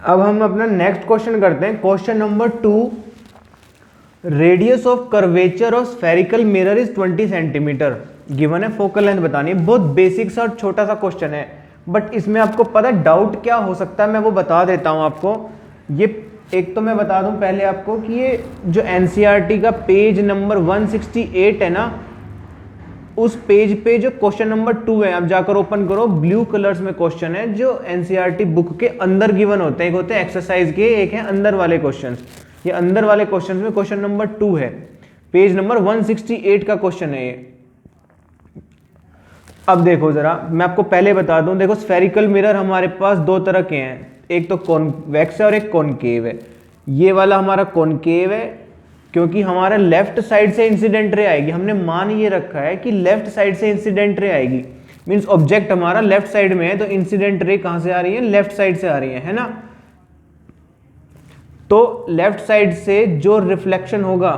अब हम अपना नेक्स्ट क्वेश्चन करते हैं, question number 2। Radius of curvature of spherical mirror is 20 centimetre. Given है, फोकल लेंथ बतानी है। बहुत बेसिक सा और छोटा सा क्वेश्चन है, बट इसमें आपको पता है डाउट क्या हो सकता है, मैं वो बता देता हूँ आपको। ये एक तो मैं बता दूं पहले आपको कि ये जो एनसीईआरटी का पेज नंबर 168 है ना, उस पेज पे जो क्वेश्चन नंबर 2 है, आप जाकर ओपन करो, ब्लू कलर्स में क्वेश्चन है जो एनसीईआरटी बुक के अंदर गिवन होते हैं। एक होते हैं एक्सरसाइज के, एक है अंदर वाले क्वेश्चंस। ये अंदर वाले क्वेश्चंस में क्वेश्चन नंबर 2 है, पेज नंबर 168 का क्वेश्चन है ये। अब देखो जरा, मैं आपको पहले बता दूं, देखो स्फेरिकल मिरर हमारे पास दो तरह के हैं, एक तो कॉन्वेक्स है और एक कॉनकेव है। ये वाला हमारा कॉनकेव है क्योंकि हमारा लेफ्ट साइड से इंसिडेंट रे आएगी। हमने मान ये रखा है कि लेफ्ट साइड से इंसिडेंट रे आएगी, मींस ऑब्जेक्ट हमारा लेफ्ट साइड में है, तो इंसिडेंट रे कहां से आ रही है? लेफ्ट साइड से आ रही है ना। तो लेफ्ट साइड से जो रिफ्लेक्शन होगा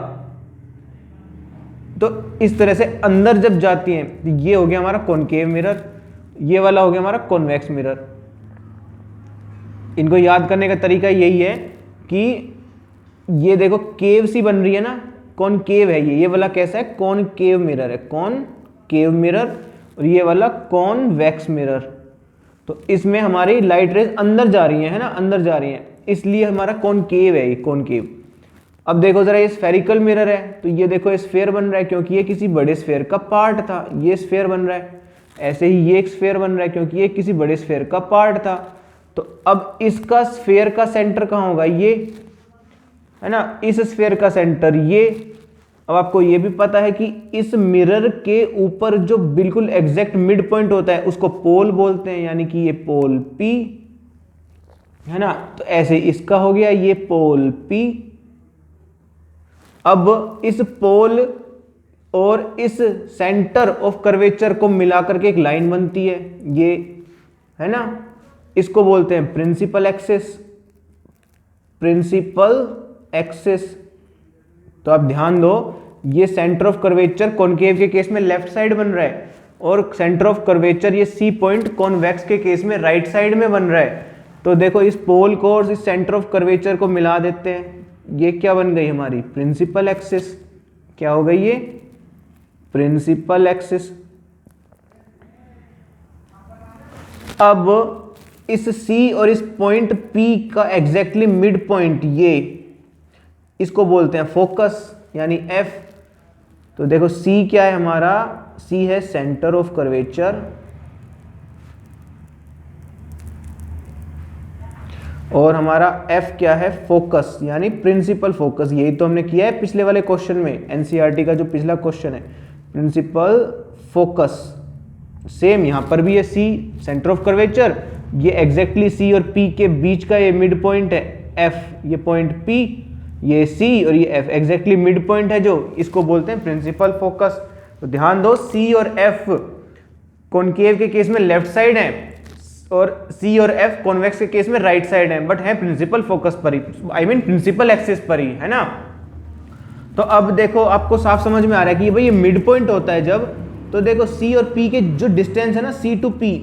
तो इस तरह से अंदर जब जाती है, तो ये हो गया हमारा कॉनकेव मिरर, ये वाला हो गया हमारा कॉन्वेक्स मिरर। इनको याद करने का तरीका यही है कि ये देखो केव सी बन रही है ना, कॉनकेव है ये वाला कैसा है? कॉनकेव मिरर है, कॉनकेव मिरर। और ये वाला कॉन्वेक्स मिरर। तो इसमें हमारी लाइट रेज अंदर जा रही है ना, अंदर जा रही है, इसलिए हमारा कॉनकेव है ये, कॉनकेव। अब देखो जरा, ये स्फेरिकल मिरर है, तो ये देखो ये स्फेयर बन रहा है क्योंकि ये किसी बड़े स्फेयर का पार्ट था, ये स्फेयर बन रहा है। ऐसे ही ये एक स्फेयर बन रहा है क्योंकि ये किसी बड़े स्फेयर का पार्ट था। तो अब इसका स्फेयर का सेंटर कहाँ होगा? ये है ना, इस स्फेयर का सेंटर ये। अब आपको ये भी पता है कि इस मिरर के ऊपर जो बिल्कुल एग्जैक्ट मिड पॉइंट होता है उसको पोल बोलते हैं, यानी कि ये पोल P है ना। तो ऐसे इसका हो गया ये पोल P। अब इस पोल और इस सेंटर ऑफ कर्वेचर को मिलाकर के एक लाइन बनती है, ये है ना, इसको बोलते हैं प्रिंसिपल एक्सिस, प्रिंसिपल एक्सिस। तो आप ध्यान दो, ये सेंटर ऑफ कर्वेचर कॉनकेव के केस में लेफ्ट साइड बन रहा है, और सेंटर ऑफ कर्वेचर ये सी पॉइंट कॉन्वेक्स के केस में राइट साइड में बन रहा है। तो देखो इस पोल को और इस सेंटर ऑफ कर्वेचर को मिला देते हैं, ये क्या बन गई हमारी? Principal axis. क्या हो गई ये? Principal axis. अब इस C और इस पॉइंट P का एग्जैक्टली मिड पॉइंट, ये इसको बोलते हैं फोकस, यानी F। तो देखो C क्या है हमारा? C है सेंटर ऑफ कर्वेचर, और हमारा F क्या है? फोकस, यानी प्रिंसिपल फोकस। यही तो हमने किया है पिछले वाले क्वेश्चन में, एनसीईआरटी का जो पिछला क्वेश्चन है, प्रिंसिपल फोकस। सेम यहां पर भी है, C सेंटर ऑफ कर्वेचर, ये एग्जैक्टली C और P के बीच का ये मिड पॉइंट है F, ये पॉइंट P, ये C और ये F एग्जैक्टली मिड पॉइंट है, जो इसको बोलते हैं प्रिंसिपल फोकस। तो ध्यान दो, C और F कॉनकेव के केस में लेफ्ट साइड है, और C और F कॉन्वेक्स के केस में राइट साइड है, बट है प्रिंसिपल फोकस पर ही, आई मीन प्रिंसिपल एक्सिस पर ही, है ना। तो अब देखो आपको साफ समझ में आ रहा है कि भाई ये मिड पॉइंट होता है जब, तो देखो C और P के जो डिस्टेंस है ना, C to P,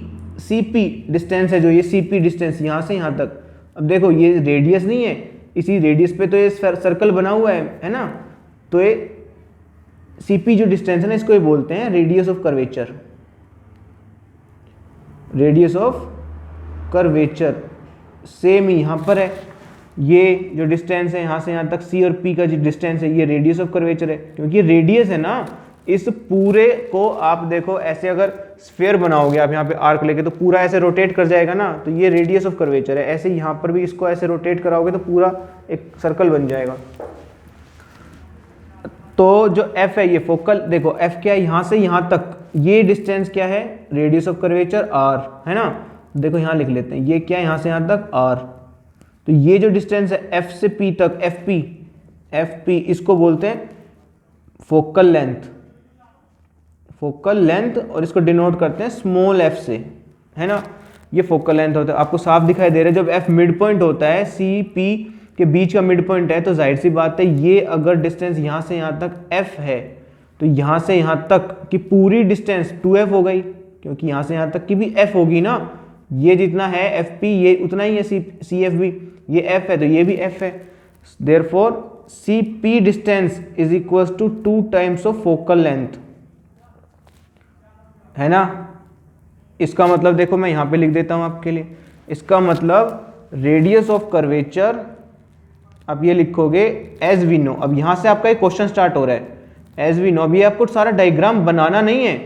CP distance है, जो ये CP डिस्टेंस यहां से यहां तक। अब देखो ये रेडियस नहीं है, इसी रेडियस पे तो ये सर्कल बना हुआ है ना। तो ये CP जो डिस्टेंस है ना, इसको ये बोलते हैं radius of curvature, radius of curvature. Same यहां पर है, ये जो डिस्टेंस है यहां से यहां तक C और P का जो डिस्टेंस है, ये रेडियस ऑफ कर्वेचर है, क्योंकि रेडियस है ना। इस पूरे को आप देखो ऐसे, अगर स्फीयर बनाओगे आप यहाँ पे आर्क लेके, तो पूरा ऐसे रोटेट कर जाएगा ना, तो ये रेडियस ऑफ कर्वेचर है। ऐसे यहाँ पर भी इसको ऐसे रोटेट कराओगे तो पूरा एक सर्कल बन जाएगा। तो जो F है ये फोकल, देखो F क्या है? यहाँ से यहाँ तक ये डिस्टेंस क्या है? रेडियस ऑफ कर्वेचर R, है ना। देखो यहाँ लिख लेते हैं, ये क्या है? यहाँ से यहाँ तक R। तो ये जो डिस्टेंस है F से P तक, FP, इसको बोलते हैं फोकल लेंथ, फोकल लेंथ, और इसको डिनोट करते हैं स्मॉल f से, है ना। ये फोकल लेंथ होता है, आपको साफ दिखाई दे रहा है। जब F मिड पॉइंट होता है, C P के बीच का मिड पॉइंट है, तो जाहिर सी बात है ये अगर डिस्टेंस यहाँ से यहाँ तक F है, तो यहाँ से यहाँ तक की पूरी डिस्टेंस 2F हो गई, क्योंकि यहाँ से यहाँ तक की भी F होगी ना। ये जितना है FP, ये उतना ही है CF भी। ये एफ है तो ये भी एफ है, therefore C P distance is equal to 2 times of focal length, है ना। इसका मतलब देखो मैं यहाँ पे लिख देता हूँ आपके लिए, इसका मतलब रेडियस ऑफ कर्वेचर, अब ये लिखोगे एज वी नो। अब यहाँ से आपका एक क्वेश्चन स्टार्ट हो रहा है, एज वी नो। अब ये आपको सारा डायग्राम बनाना नहीं है,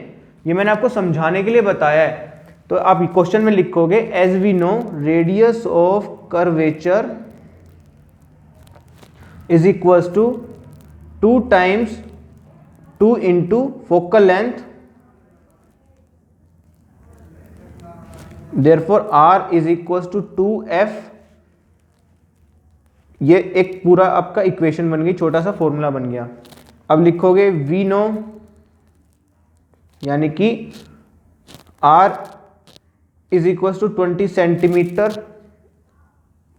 ये मैंने आपको समझाने के लिए बताया है। तो आप क्वेश्चन में लिखोगे as we know radius of curvature is equals to 2 times 2 into focal length, therefore R is equals to 2f। ये एक पूरा आपका इक्वेशन बन गई, छोटा सा फॉर्मूला बन गया। अब लिखोगे वी नो यानी कि r is equals to 20 centimetre,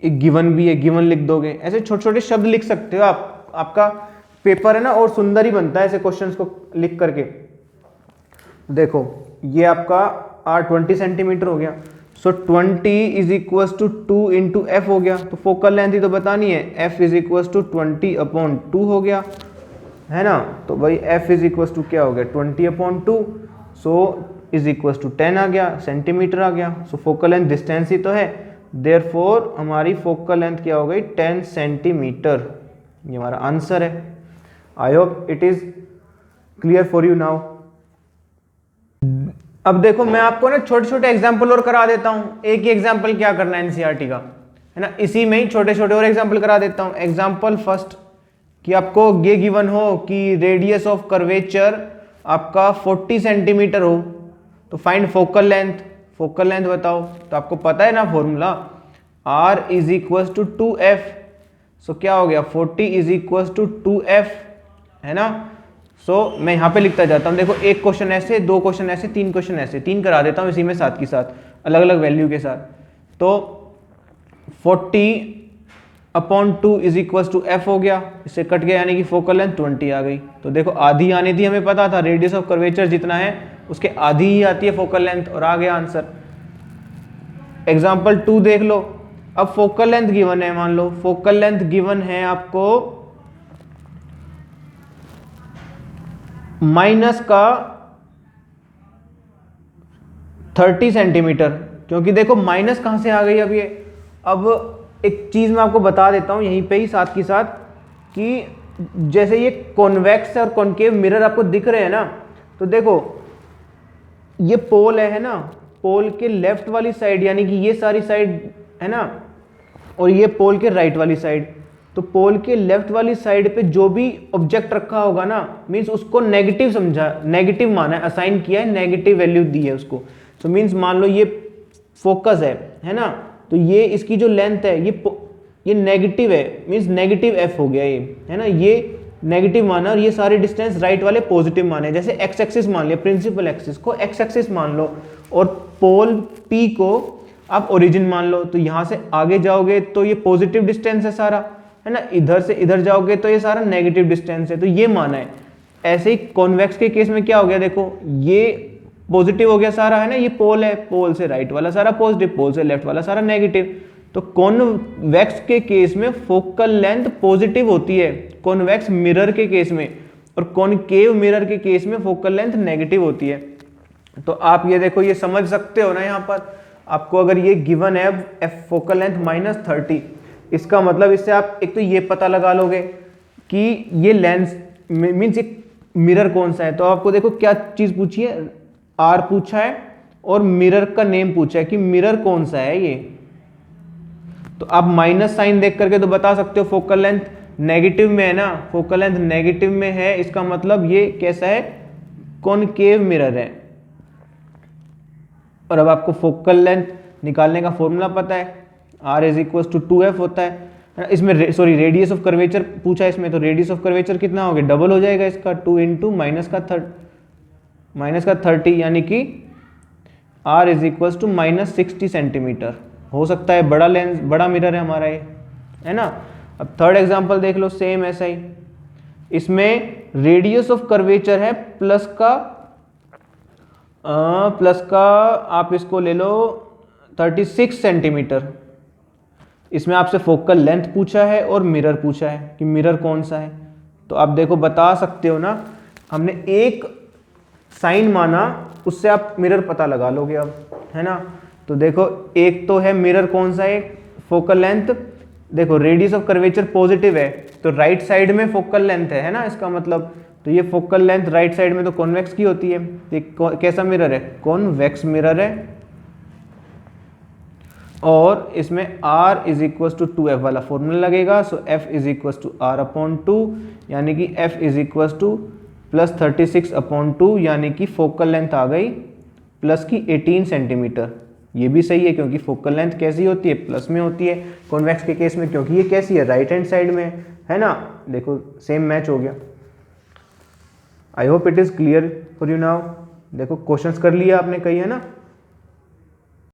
एक गिवन भी है, गिवन लिख दोगे। ऐसे छोटे छोटे शब्द लिख सकते हो आप, आपका पेपर है ना और सुंदर ही बनता है ऐसे क्वेश्चंस को लिख करके। देखो ये आपका r 20 सेंटीमीटर हो गया, so 20 is equals to 2 into F हो गया, तो फोकल लेंथ ही तो बतानी है, f इज इक्वल्स टू 20/2 हो गया, है ना। तो भाई f इज इक्वल्स टू क्या हो गया 20/2, सो इज इक्वल्स टू 10 आ गया, सेंटीमीटर आ गया। सो फोकल लेंथ डिस्टेंस ही तो है, देयरफॉर हमारी फोकल लेंथ क्या हो गई 10 सेंटीमीटर। ये हमारा आंसर है। I hope it is clear for you now. अब देखो मैं आपको ना छोटे छोटे एग्जाम्पल और करा देता हूँ, एक ही एग्जाम्पल क्या करना है एनसीईआरटी का, है ना, इसी में ही छोटे छोटे और एग्जाम्पल करा देता हूँ। एग्जाम्पल फर्स्ट कि आपको ये गिवन हो कि रेडियस ऑफ कर्वेचर आपका 40 सेंटीमीटर हो, तो find focal length. Focal length बताओ, तो आपको पता है ना formula, r is equals to 2f। So क्या हो गया 40 इज इक्वल्स टू 2f, है ना। सो मैं यहाँ पे लिखता जाता हूँ। देखो एक क्वेश्चन ऐसे, 2 क्वेश्चन ऐसे, 3 क्वेश्चन ऐसे, 3 करा देता हूँ इसी में साथ के साथ अलग अलग वैल्यू के साथ। तो 40/2 इज इक्वल्स टू f हो गया, इससे कट गया यानी कि फोकल लेंथ 20 आ गई। तो देखो आधी आनी थी, हमें पता था रेडियस ऑफ कर्वेचर जितना है उसके आधी ही आती है फोकल लेंथ, और आ गया आंसर। एग्जाम्पल 2 देख लो। अब फोकल लेंथ गिवन है, मान लो फोकल लेंथ गिवन है आपको माइनस का 30 सेंटीमीटर, क्योंकि देखो माइनस कहां से आ गई अब ये। अब एक चीज मैं आपको बता देता हूं यहीं पे ही साथ के साथ, कि जैसे ये कॉन्वेक्स और कॉनकेव मिरर आपको दिख रहे हैं ना, तो देखो ये पोल है ना, पोल के लेफ्ट वाली साइड यानी कि ये सारी साइड है ना, और ये पोल के राइट वाली साइड। तो पोल के लेफ्ट वाली साइड पे जो भी ऑब्जेक्ट रखा होगा ना, मींस उसको नेगेटिव समझा, नेगेटिव माना है, असाइन किया है, नेगेटिव वैल्यू दी है उसको। सो मींस मान लो ये फोकस है ना, तो ये इसकी जो लेंथ है ये नेगेटिव है, मींस नेगेटिव एफ हो गया ये, है ना, ये नेगेटिव माना, और ये सारे डिस्टेंस राइट वाले पॉजिटिव माने। जैसे एक्स एक्सिस मान लिया, प्रिंसिपल एक्सिस को एक्स एक्सिस मान लो, और पोल पी को आप ओरिजिन मान लो। तो यहाँ से आगे जाओगे तो ये पॉजिटिव डिस्टेंस है सारा, है ना, इधर से इधर जाओगे तो ये सारा नेगेटिव डिस्टेंस है, तो ये माना है। ऐसे ही कॉन्वेक्स के केस में क्या हो गया, देखो ये पॉजिटिव हो गया सारा, है ना, ये पोल है, पोल से राइट वाला सारा पॉजिटिव, पोल से लेफ्ट वाला सारा नेगेटिव। तो कॉन्वेक्स के केस में फोकल लेंथ पॉजिटिव होती है, कॉन्वेक्स मिरर के केस में, और कॉनकेव मिरर के केस में फोकल लेंथ नेगेटिव होती है। तो आप ये देखो, ये समझ सकते हो ना, यहाँ पर आपको अगर ये गिवन है एफ फोकल लेंथ -30, इसका मतलब इससे आप एक तो ये पता लगा लोगे कि ये लेंस मीन्स एक मिरर कौन सा है। तो आपको देखो क्या चीज पूछी है, आर पूछा है और मिरर का नेम पूछा है कि मिरर कौन सा है ये। तो आप माइनस साइन देख करके तो बता सकते हो फोकल लेंथ नेगेटिव में है ना, फोकल लेंथ नेगेटिव में है, इसका मतलब ये कैसा है, कॉनकेव मिरर है। और अब आपको फोकल लेंथ निकालने का फॉर्मूला पता है, r is equal to 2f होता है। इसमें सॉरी रेडियस ऑफ कर्वेचर पूछा है इसमें, तो रेडियस ऑफ कर्वेचर कितना हो गया, डबल हो जाएगा इसका, 2 इंटू माइनस का 30 यानी कि r is equal to -60 centimetre. हो सकता है बड़ा लेंस, बड़ा मिरर है हमारा ये, है ना। अब थर्ड एग्जांपल देख लो, सेम ऐसा ही। इसमें रेडियस ऑफ कर्वेचर है प्लस का आप इसको ले लो 36 सेंटीमीटर। इसमें आपसे फोकल लेंथ पूछा है और मिरर पूछा है कि मिरर कौन सा है। तो आप देखो बता सकते हो ना, हमने एक साइन माना, उससे आप मिरर पता लगा लोगे अब, है ना। तो देखो एक तो है मिरर कौन सा है, फोकल लेंथ, देखो रेडियस ऑफ कर्वेचर पॉजिटिव है तो राइट साइड में फोकल लेंथ है ना इसका मतलब। तो ये फोकल लेंथ राइट साइड में तो कॉन्वेक्स की होती है। ये कैसा मिरर है, कॉन्वेक्स मिरर है। और इसमें R is equal to 2F वाला फॉर्मूला लगेगा। So F is equal to R/2, यानी कि F इज इक्वल टू +36/2, यानी कि फोकल लेंथ आ गई प्लस की 18 सेंटीमीटर। ये भी सही है क्योंकि फोकल लेंथ कैसी होती है, प्लस में होती है कॉन्वेक्स के केस में, क्योंकि ये कैसी है, राइट हैंड साइड में है ना। देखो सेम मैच हो गया। I hope it is clear for you now. देखो क्वेश्चंस कर लिया आपने कई, है ना।